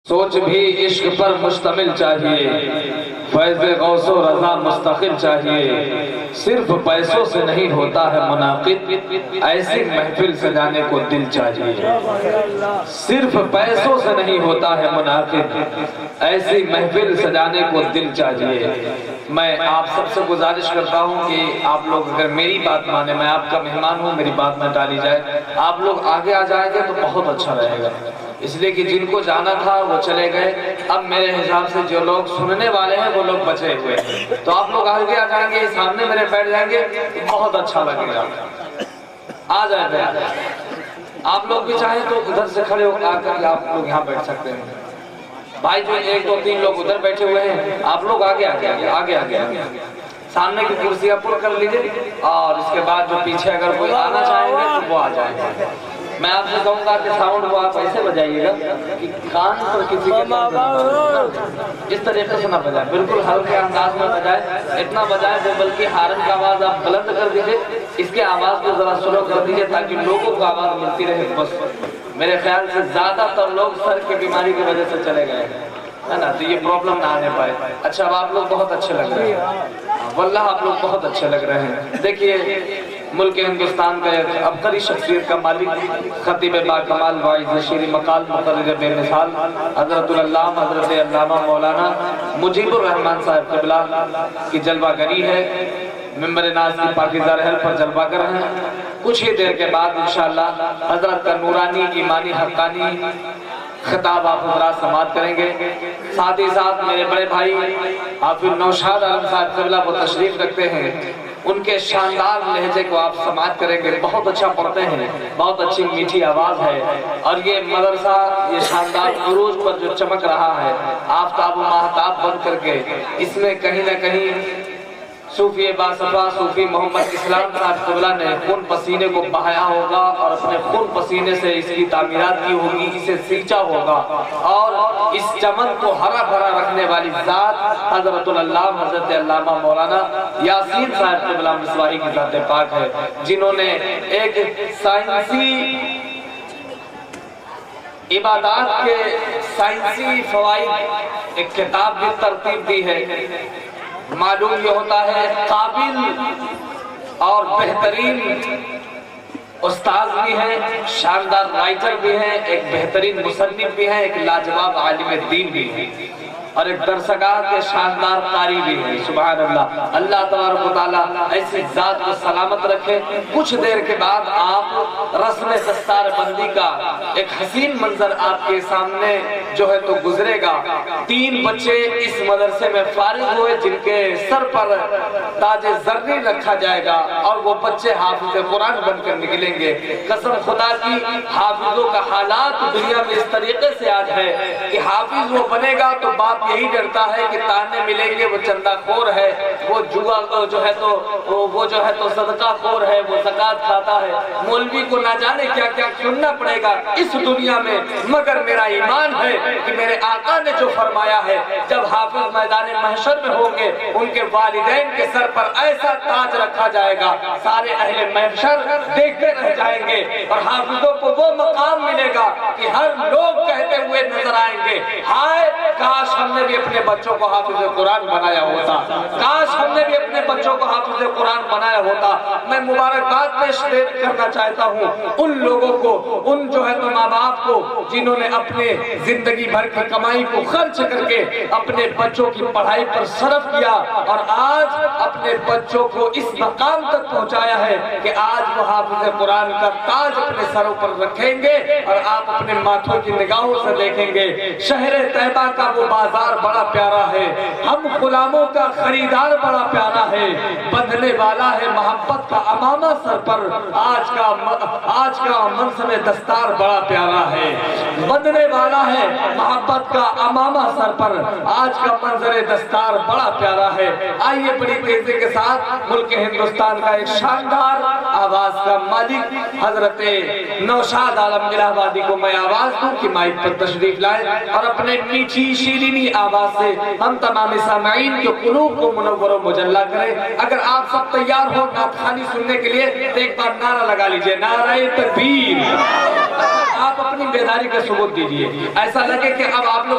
سوچ بھی عشق پر مشتمل چاہیے، فیض غوث و رضا مستقل چاہیے، صرف پیسوں سے نہیں ہوتا ہے منعقد، ایسی محفل سجانے کو دل چاہیے۔ صرف پیسوں سے نہیں ہوتا ہے منعقد، ایسی محفل سجانے کو دل چاہیے۔ میں آپ سب سے گزارش کرتا ہوں کہ آپ لوگ اگر میری بات مانیں، میں آپ کا مہمان ہوں، میری بات نہ ٹالی جائے، آپ لوگ آگے آ جائیں گے تو بہت اچھا رہے گا، اس لیے کہ جن کو جانا تھا وہ چلے گئے۔ اب میرے حساب سے جو لوگ سننے والے ہیں وہ لوگ بچے ہوئے ہیں، تو آپ لوگ آگے آ جائیں گے، سامنے میرے بیٹھ جائیں گے، بہت اچھا لگے گا۔ آ جائیں آپ لوگ بھی چاہیں تو ادھر سے کھڑے ہو آ کر آپ لوگ یہاں بیٹھ سکتے ہیں۔ بھائی جو ایک دو تین لوگ ادھر بیٹھے ہوئے ہیں، آپ لوگ آگے سامنے کی کرسیاں پر کر لیجئے، اور اس کے بعد جو پیچھے اگر کوئی آنا چاہیں گے تو وہ آ جائیں گے۔ میں آپ سے کہوں گا کہ ساؤنڈ کو آپ ایسے بجائیے گا کہ کان پر کسی کے اس طریقے سے نہ بجائے، بالکل ہلکے انداز میں بجائے، اتنا بجائے وہ بلکہ ہارن کا آواز آپ بلند کر دیجئے، اس کے آواز کو ذرا سلو کر دیجئے تاکہ لوگوں کو آواز ملتی رہے۔ بس میرے خیال سے زیادہ تر لوگ سر کی بیماری کی وجہ سے چلے گئے ہے نا، تو یہ پرابلم نہ آنے پائے۔ اچھا اب آپ لوگ بہت اچھے لگ رہے ہیں، واللہ آپ لوگ بہت اچھے لگ رہے ہیں۔ دیکھیے ملک ہندوستان کا ایک عبقری شخصیت کا مالک، خطیب با کمال، واعظ شیریں مقال، مقرر بے مثال، حضرت العلامہ حضرت علامہ مولانا مجیب الرحمن صاحب قبلہ کی جلوہ گری ہے، ممبر ناز کی پاکیزہ رحل پر جلوہ گر ہیں۔ کچھ ہی دیر کے بعد انشاءاللہ حضرت کا نورانی ایمانی حقانی خطاب آپ حضرات سماعت کریں گے۔ ساتھ ہی ساتھ میرے بڑے بھائی حافظ نوشاد عالم صاحب قبلہ وہ تشریف رکھتے ہیں، ان کے شاندار لہجے کو آپ سماعت کریں گے۔ بہت اچھا پڑھتے ہیں، بہت اچھی میٹھی آواز ہے، اور یہ مدرسہ یہ شاندار عروج پر جو چمک رہا ہے آفتاب و ماہتاب بن کر کے، اس میں کہیں نہ کہیں صوفی باصفا صوفی محمد اسلام صاحب قبلہ نے خون پسینے کو بہایا ہوگا، اور اپنے خون پسینے سے اس کی تعمیرات کی ہوگی، اسے سینچا ہوگا، اور اس چمن کو ہرا بھرا رکھنے والی ذات حضرت العلامہ حضرت علامہ مولانا یاسین صاحب قبلہ مصباحی کی ذات پاک ہے، جنہوں نے ایک سائنسی عبادات کے سائنسی فوائد ایک کتاب بھی ترتیب دی ہے۔ معلوم یہ ہوتا ہے قابل اور بہترین استاذ بھی ہیں، شاندار رائٹر بھی ہیں، ایک بہترین مصنف بھی ہیں، ایک لاجواب عالم دین بھی ہیں، اور ایک درسگاہ کے شاندار قاری بھی ہیں۔ سبحان اللہ، اللہ تبارک و تعالیٰ ایسی ذات کو سلامت رکھے۔ کچھ دیر کے بعد آپ رسم دستار بندی کا ایک حسین منظر آپ کے سامنے جو ہے تو گزرے گا۔ 3 بچے اس مدرسے میں فارغ ہوئے جن کے سر پر تاج زرین رکھا جائے گا، اور وہ بچے حافظ قرآن بن کر نکلیں گے۔ قسم خدا کی حافظوں کا حالات دنیا میں اس طریقے سے آج ہے کہ حافظ وہ بنے گا تو باپ یہی ڈرتا ہے کہ تانے ملیں گے، وہ چندہ خور ہے، وہ جوا جو ہے تو صدقہ خور ہے، وہ زکوٰۃ کھاتا ہے، مولوی کو نہ جانے کیا کیا سننا پڑے گا اس دنیا میں، مگر میرا ایمان ہے کہ میرے آقا نے جو فرمایا ہے جب حافظ میدان محشر میں ہوں گے ان کے والدین کے سر پر ایسا تاج رکھا جائے گا، سارے اہل محشر دیکھتے رہ جائیں گے، اور حافظوں کو وہ مقام ملے گا کہ ہر لوگ کہتے ہوئے نظر آئیں گے، ہائے کاش ہم نے بھی اپنے بچوں کو حافظ قرآن بنایا ہوتا، کاش ہم نے بھی اپنے بچوں کو حافظ قرآن بنایا ہوتا۔ میں مبارکباد پیش کرنا چاہتا ہوں ان لوگوں کو، ان جو ہے تو ماں باپ کو جنہوں نے اپنے زندگی بھر کی کمائی کو خرچ کر کے اپنے بچوں کی پڑھائی پر صرف کیا، اور آج اپنے بچوں کو اس مقام تک پہنچایا ہے کہ آج وہ حافظ قرآن کا تاج اپنے سروں پر رکھیں گے، اور آپ اپنے ماتھوں کی نگاہوں سے دیکھیں گے شہر طیبہ کا وہ بازار بڑا پیارا ہے، ہم غلاموں کا خریدار بڑا پیارا ہے، بندھنے والا ہے محبت کا امامہ سر پر، آج کا منظم دستار بڑا پیارا ہے، بندھنے والا ہے محبت کا امامہ سر پر، آج کا منظر دستار بڑا پیارا ہے۔ آئیے بڑی تیزی کے ساتھ ملک ہندوستان کا ایک شاندار آواز کا مالک حضرت نوشاد عالم الہ آبادی کو میں آواز دوں کہ مائک پر تشریف لائے، اور اپنے میٹھی شیرینی آواز سے ہم تمام سامعین کے قلوب کو منور و مجلہ کریں۔ اگر آپ سب تیار ہو نعت خوانی سننے کے لیے تو ایک بار نعرہ لگا لیجئے، نعرہ تکبیر۔ آپ اپنی بیداری کا ثبوت دیجئے، ایسا لگے کہ اب آپ لوگ